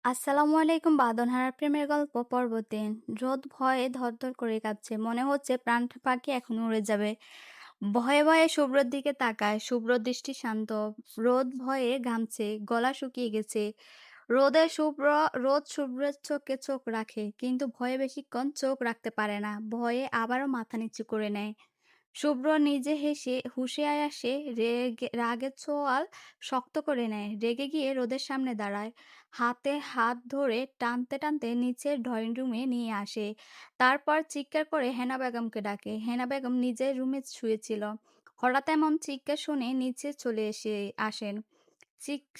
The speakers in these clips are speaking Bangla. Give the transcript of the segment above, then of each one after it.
আসসালামু আলাইকুম। বাঁধনহারা প্রেমের গল্প পর্ব ৩। রোদ ভয়ে ধরধর করে কাঁপছে। মনে হচ্ছে প্রাণ পাখি এখন উড়ে যাবে। ভয়ে ভয়ে শুভ্রর দিকে তাকায়। শুভ্র দৃষ্টি শান্ত। রোদ ভয়ে ঘামছে, গলা শুকিয়ে গেছে। রোদ শুভ্রের চোখে চোখ রাখে, কিন্তু ভয়ে বেশিক্ষণ চোখ রাখতে পারে না। ভয়ে আবারও মাথা নিচু করে নেয়। শুভ্র নিজে হেসে হুঁশে আসে, রাগের ছোঁয়াল শক্ত করে নেয়। রেগে গিয়ে রোদের সামনে দাঁড়ায়, হাতে হাত ধরে টানতে টানতে নিচের ড্রয়িং রুমে নিয়ে আসে। তারপর চিৎকার করে হেনা বেগমকে ডাকে। হেনা বেগম নিজের রুমে শুয়েছিল। হঠাৎ এমন চিৎকার শুনে নিচে চলে আসেন।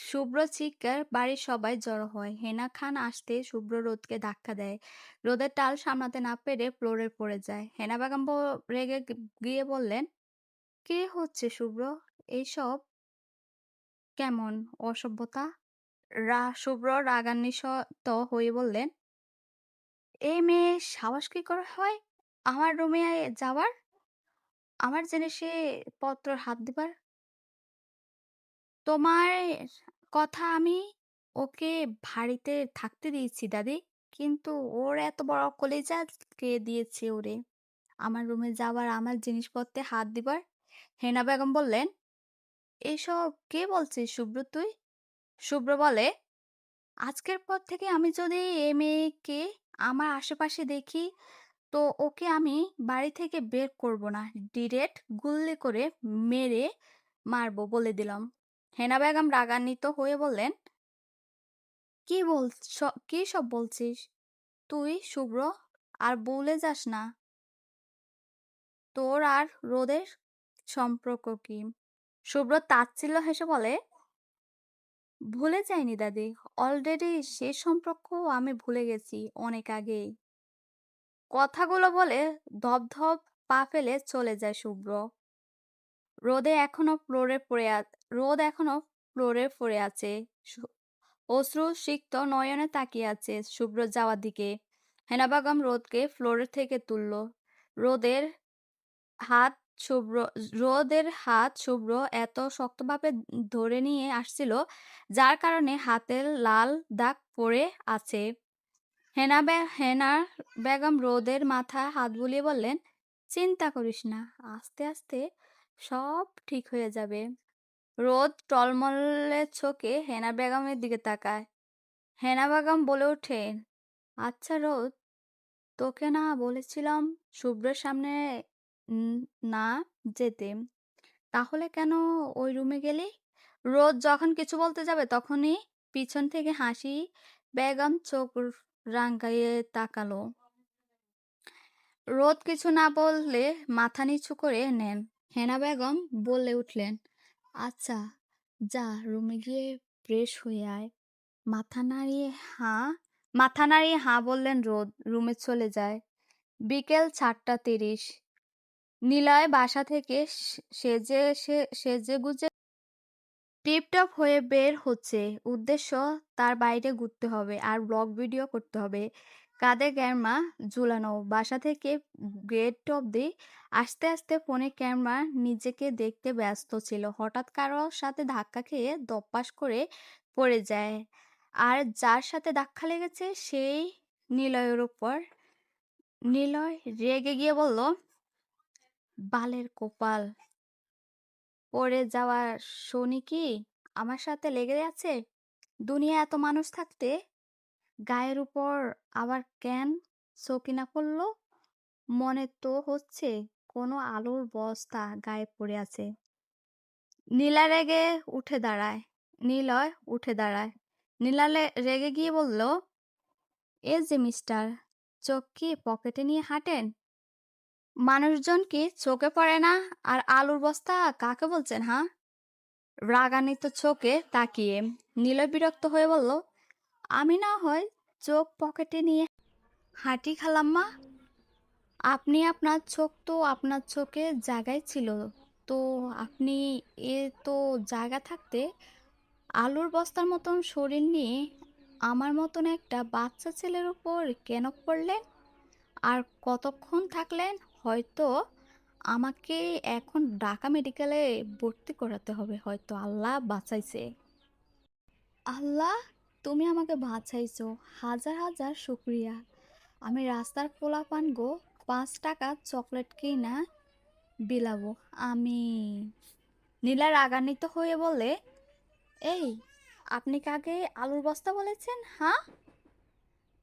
শুভ্র চিৎকার, বাড়ির সবাই জড়ো হয়। হেনা খান আসতে শুভ্র রোদকে ধাক্কা দেয়। রোদের টাল সামলাতে না পেরে ফ্লোরে পড়ে যায়। হেনা বেগম রেগে গিয়ে বললেন, "কি হচ্ছে শুভ্র? এইসব কেমন অসভ্যতা?" শুভ্র রাগান্বিত হয়ে বললেন, "এই মেয়ে সাহস কি করে হয় আমার রুমে যাওয়ার, আমার জিনিসে পত্র হাত দিবার? তোমার কথা আমি ওকে বাড়িতে থাকতে দিয়েছি দাদি, কিন্তু ওর এত বড় কলিজা কে দিয়েছে ওরে আমার রুমে যাবার, আমার জিনিসপত্রে হাত দিবার?" হেনা বেগম বললেন, "এসব কে বলছিস শুভ্র তুই?" শুভ্র বলে, "আজকের পর থেকে আমি যদি এ মেয়েকে আমার আশেপাশে দেখি, তো ওকে আমি বাড়ি থেকে বের করব না। ডিরেক্ট গুল্লি করে মেরে মারবো বলে দিলাম।" হেনা বেগম রাগান্বিত হয়ে বললেন, কি সব বলছিস তুই শুভ্র? আর ভুলে যাস না তোর আর রোদের সম্পর্ক কি। শুভ্র তাচ্ছিল্য হেসে বলে, ভুলে যাইনি দাদি, অলরেডি সে সম্পর্ক আমি ভুলে গেছি অনেক আগেই। কথাগুলো বলে ধপধপ পা ফেলে চলে যায় শুভ্র। রোদ এখনো ফ্লোরে পড়ে আছে। অশ্রু সিক্ত নয়নে তাকিয়ে আছে শুভ্র যাওয়ার দিকে। হেনা বেগম রোদকে ফ্লোরের থেকে তুলল। রোদের হাত শুভ্র রোদের হাত শুভ্র এত শক্তভাবে ধরে নিয়ে আসছিল, যার কারণে হাতের লাল দাগ পড়ে আছে। হেনা বেগম রোদের মাথায় হাত বুলিয়ে বললেন, চিন্তা করিস না, আস্তে আস্তে সব ঠিক হয়ে যাবে। রোদ টলমলে চোখে হেনা বেগমের দিকে তাকায়। হেনা বেগম বলে ওঠেন, আচ্ছা রোদ, তোকে না বলেছিলাম শুভ্রের সামনে উম, না যেতে, তাহলে কেন ওই রুমে গেলি? রোদ যখন কিছু বলতে যাবে তখনই পিছন থেকে হাসি বেগম চোখ রাঙাইয়ে তাকালো। রোদ কিছু না বললে মাথা নিচু করে নেন। হেনা বেগম বলে উঠলেন, আচ্ছা যা, রুমে গিয়ে ফ্রেশ হয়ে আয়। মাথা নাড়িয়ে হাঁ বললেন রোদ। রুমে চলে যায়। বিকেল 4:30। নিলয় বাসা থেকে সেজে গুজে টিপটপ হয়ে বের হচ্ছে। উদ্দেশ্য, তার বাইরে ঘুরতে হবে আর ব্লগ ভিডিও করতে হবে। কাঁধে ক্যামেরা ঝুলানো। বাসা থেকে গেট অব্দি আস্তে আস্তে ফোনে ক্যামেরা নিজেকে দেখতে ব্যস্ত ছিল। হঠাৎ কারো সাথে ধাক্কা খেয়ে ধপাস করে পড়ে যায়। আর যার সাথে ধাক্কা লেগেছে সেই নিলয়ের উপর। নিলয় রেগে গিয়ে বলল, বালের কপাল, পড়ে যাওয়ার শনি কি আমার সাথে লেগে আছে? দুনিয়া এত মানুষ থাকতে গায়ের উপর আবার কেন শৌখিনা পড়লো? মনে তো হচ্ছে কোনো আলুর বস্তা গায়ে পড়ে আছে। নীলা রেগে উঠে দাঁড়ায় নিলয় উঠে দাঁড়ায়। রেগে গিয়ে বলল, এ যে মিস্টার, চোখ কি পকেটে নিয়ে হাঁটেন? মানুষজন কি চোখে পড়ে না? আর আলুর বস্তা কাকে বলছেন, হ্যাঁ? রাগান্বিত চোখে তাকিয়ে নিলয় বিরক্ত হয়ে বলল, আমি না হয় চোখ পকেটে নিয়ে হাঁটি খালাম্মা, আপনি আপনার চোখ তো আপনার চোখে জায়গায় ছিল, তো আপনি এ তো জায়গা থাকতে আলুর বস্তার মতন শরীর নিয়ে আমার মতন একটা বাচ্চা ছেলের উপর কেন পড়লেন? আর কতক্ষণ থাকলেন? হয়তো আমাকে এখন ঢাকা মেডিকেলে ভর্তি করাতে হবে, হয়তো আল্লাহ বাঁচাইছে। আল্লাহ, তুমি আমাকে বাঁচাইছো, হাজার হাজার শুক্রিয়া। আমি রাস্তার পোলাপান গো, 5 টাকা চকলেট কিনা বিলাবো আমি। নীলা রাগান্বিত হয়ে বলে, এই, আপনি কাকে আলুর বস্তা বলেছেন? হ্যাঁ,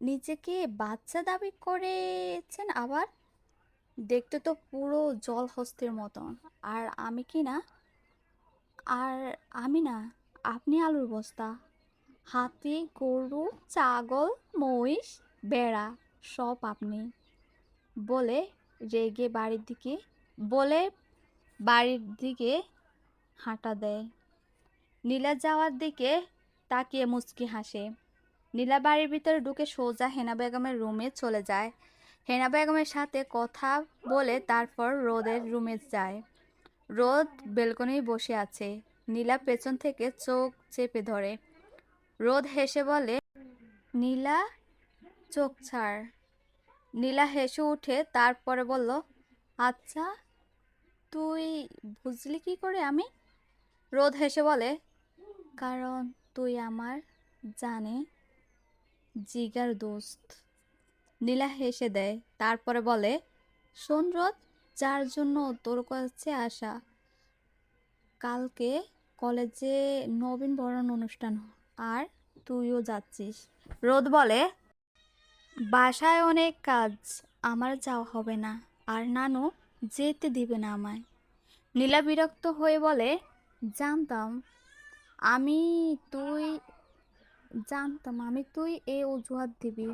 নিজেকে বাচ্চা দাবি করেছেন আবার। দেখতে তো পুরো জলহস্তির মতন। আর আমি কি না, আর আমি না, আপনি আলুর বস্তা। হাতি, গরু, ছাগল, মহিষ, বেড়া, সব আপনি। বলে রেগে বলে বাড়ির দিকে হাঁটা দেয়। নীলা যাওয়ার দিকে তাকিয়ে মুচকি হাসে। নীলা বাড়ির ভিতরে ঢুকে সোজা হেনা বেগমের রুমে চলে যায়। হেনা বেগমের সাথে কথা বলে তারপর রোদের রুমে যায়। রোদ বেলকনি বসে আছে। নীলা পেছন থেকে চোখ চেপে ধরে। রোদ হেসে বলে, নীলা, চোখ ছাড়। নীলা হেসে উঠে তারপরে বলল, আচ্ছা, তুই বুঝলি কি করে আমি? রোদ হেসে বলে, কারণ তুই আমার জানে জিগার দোস্ত। নীলা হেসে দেয়, তারপরে বলে, শোন রোদ, যার জন্য তোর কাছে আসা, কালকে কলেজে নবীন বরণ অনুষ্ঠান, আর তুইও যাচ্ছিস। রোদ বলে, বাসায় অনেক কাজ, আমার যাওয়া হবে না, আর নানু যেতে দিবে না আমায়। নীলা বিরক্ত হয়ে বলে, জানতাম আমি তুই তুই এই অজুহাত দিবি,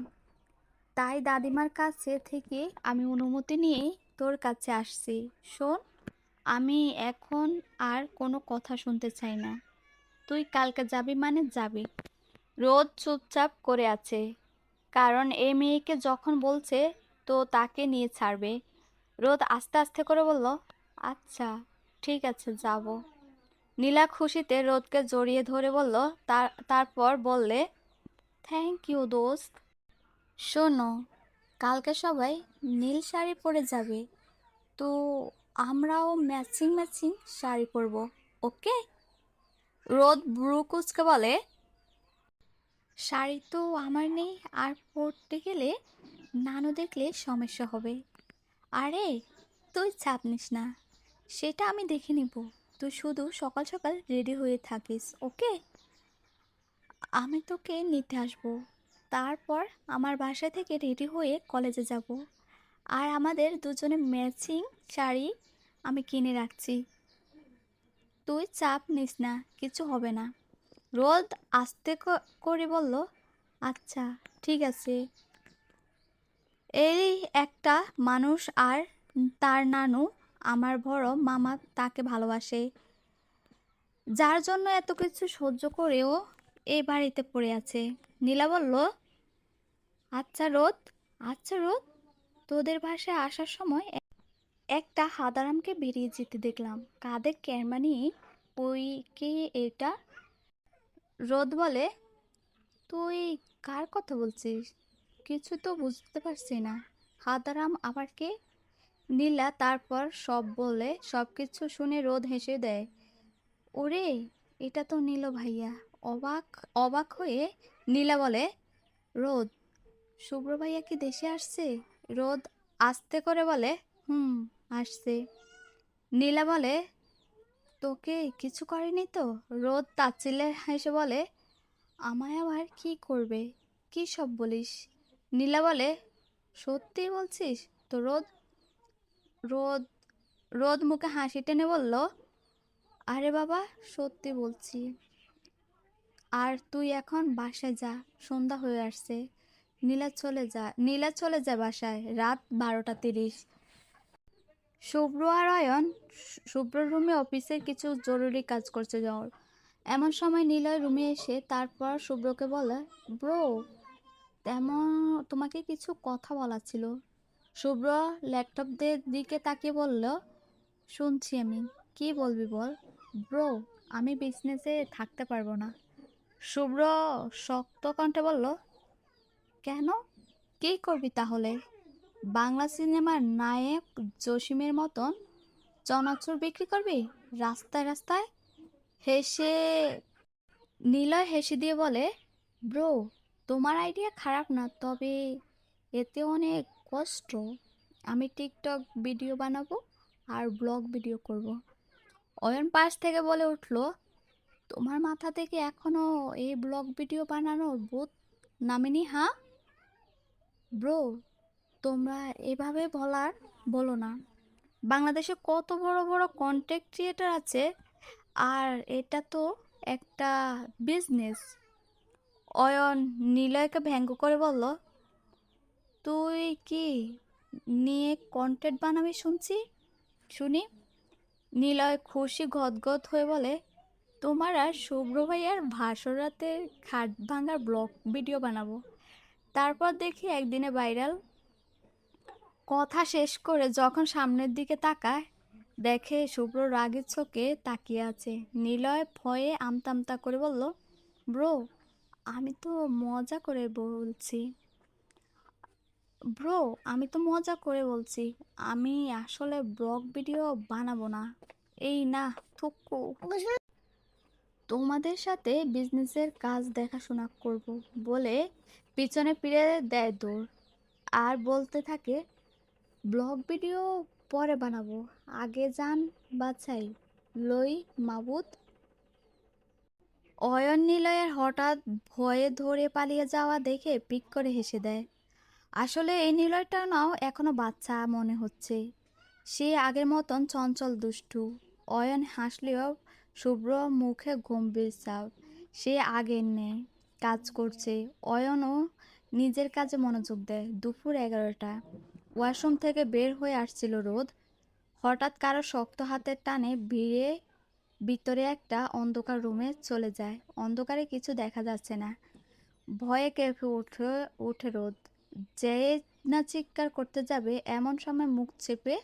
তাই দাদিমার কাছে থেকে আমি অনুমতি নিয়ে তোর কাছে আসছি। শোন, আমি এখন আর কোনো কথা শুনতে চাই না। তুই কালকে যাবি মানে যাবি। রোদ চুপচাপ করে আছে, কারণ এই মেয়েকে যখন বলছে তো তাকে নিয়ে ছাড়বে। রোদ আস্তে আস্তে করে বলল, আচ্ছা, ঠিক আছে, যাব। নীলা খুশিতে রোদকে জড়িয়ে ধরে বলল, তারপর বললে, থ্যাংক ইউ দোস্ত। শোনো, কালকে সবাই নীল শাড়ি পরে যাবে, তো আমরাও ম্যাচিং ম্যাচিং শাড়ি পরবো, ওকে? রোদ ব্রু কুচকে বলে, শাড়ি তো আমার নেই, আর পরতে গেলে নানু দেখলে সমস্যা হবে। আরে, তুই চাপ নিস না, সেটা আমি দেখে নিব। তুই শুধু সকাল সকাল রেডি হয়ে থাকিস, ওকে? আমি তোকে নিতে আসবো, তারপর আমার বাসা থেকে রেডি হয়ে কলেজে যাব। আর আমাদের দুজনে ম্যাচিং শাড়ি আমি কিনে রাখছি। তুই চাপ নিস না, কিছু হবে না। রোদ আস্তে করে বলল, আচ্ছা, ঠিক আছে। এই একটা মানুষ, আর তার নানু, আমার বড় মামা, তাকে ভালোবাসে, যার জন্য এত কিছু সহ্য করেও এই বাড়িতে পড়ে আছে। নীলা বলল, আচ্ছা রোদ, আচ্ছা রোদ, তোদের বাসায় আসার সময় একটা হাদারামকে বেরিয়ে যেতে দেখলাম, কাঁধে ক্যারমা নিয়ে। ওই কে এটা? রোদ বলে, তুই কার কথা বলছিস? কিছু তো বুঝতে পারছি না। হাদারাম আবার কে? নীলা তারপর সবকিছু শুনে রোদ হেসে দেয়। ওরে, এটা তো নীল ভাইয়া। অবাক অবাক হয়ে নীলা বলে, রোদ, শুভ্র ভাইয়া কি দেশে আসছে? রোদ আস্তে করে বলে, হুম, আসছে। নীলা বলে, তোকে কিছু করেনি তো? রোদ তাচ্ছিল্যে হেসে বলে, আমায় আবার কি করবে? কি সব বলিস? নীলা বলে, সত্যি বলছিস তো? রোদ রোদ মুখে হাসি টেনে বলল, আরে বাবা, সত্যি বলছি। আর তুই এখন বাসায় যা, সন্ধ্যা হয়ে আসছে। নীলা চলে যায় বাসায়। রাত 12:30। শুভ্র আর অয়ন শুভ্রর রুমে অফিসের কিছু জরুরি কাজ করছে যাওয়ার। এমন সময় নীলয় রুমে এসে তারপর শুভ্রকে বলে, ব্রো, তেমন তোমাকে কিছু কথা বলার ছিল। শুভ্র ল্যাপটপদের দিকে তাকিয়ে বলল, শুনছি আমি, কি বলবি বল। ব্রো, আমি বিজনেসে থাকতে পারবো না। শুভ্র শক্ত কণ্ঠে বলল, কেন? কী করবি তাহলে? বাংলা সিনেমার নায়ক জসিমের মতন চনাচুর বিক্রি করবি রাস্তায় রাস্তায়? হেসে নিলয় হেসে দিয়ে বলে, ব্রো, তোমার আইডিয়া খারাপ না, তবে এতে অনেক কষ্ট। আমি টিকটক ভিডিও বানাবো আর ব্লগ ভিডিও করব। অয়ন পাশ থেকে বলে উঠলো, তোমার মাথা থেকে এখনো এই ব্লগ ভিডিও বানানোর ভূত নামেনি, হ্যাঁ? ব্রো, তোমরা এভাবে বলো না। বাংলাদেশে কত বড় বড় কন্টেন্ট ক্রিয়েটর আছে, আর এটা তো একটা বিজনেস। অয়ন নিলয়কে ব্যঙ্গ করে বলল, তুই কি নিয়ে কন্টেন্ট বানাবি শুনি। নিলয় খুশি গদগদ হয়ে বলে, তোমার আর শুভ্র ভাইয়ার ভাসর রাতের খাট ভাঙার ব্লগ ভিডিও বানাবো, তারপর দেখি একদিনে ভাইরাল। কথা শেষ করে যখন সামনের দিকে তাকায়, দেখে শুভ্র রাগের চোখে তাকিয়ে আছে। নিলয় ভয়ে আমতা আমতা করে বলল, ব্রো, আমি তো মজা করে বলছি। ব্রো, আমি তো মজা করে বলছি, আমি আসলে ব্লগ ভিডিও বানাবো না। এই না, থুকু। তোমাদের সাথে বিজনেসের কাজ দেখাশোনা করব বলে পিছনে ফিরে দেয় দৌড়, আর বলতে থাকে, ব্লগ ভিডিও পরে বানাবো, আগে যান বাছাই লই মাবুদ। অয়ন নিলয়ের হঠাৎ ভয়ে ধরে পালিয়ে যাওয়া দেখে পিক করে হেসে দেয়। আসলে এই নিলয়টা নাও এখনো বাচ্চা মনে হচ্ছে, সে আগের মতন চঞ্চল দুষ্টু। অয়ন হাসলেও শুভ্র মুখে গম্ভীর চাপ। সে আগের নেই, কাজ করছে। অয়নও নিজের কাজে মনোযোগ দেয়। দুপুর 11টা, ওয়াশরুম থেকে বের হয়ে আসছিল রোদ। হঠাৎ কারো শক্ত হাতের টানে ভিতরে একটা অন্ধকার রুমে চলে যায়। অন্ধকারে কিছু দেখা যাচ্ছে না। ভয়ে কেঁপে উঠে রোদ। যে না চিৎকার করতে যাবে এমন সময় মুখ চেপে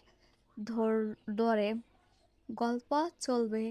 ধরে। গল্প চলবে।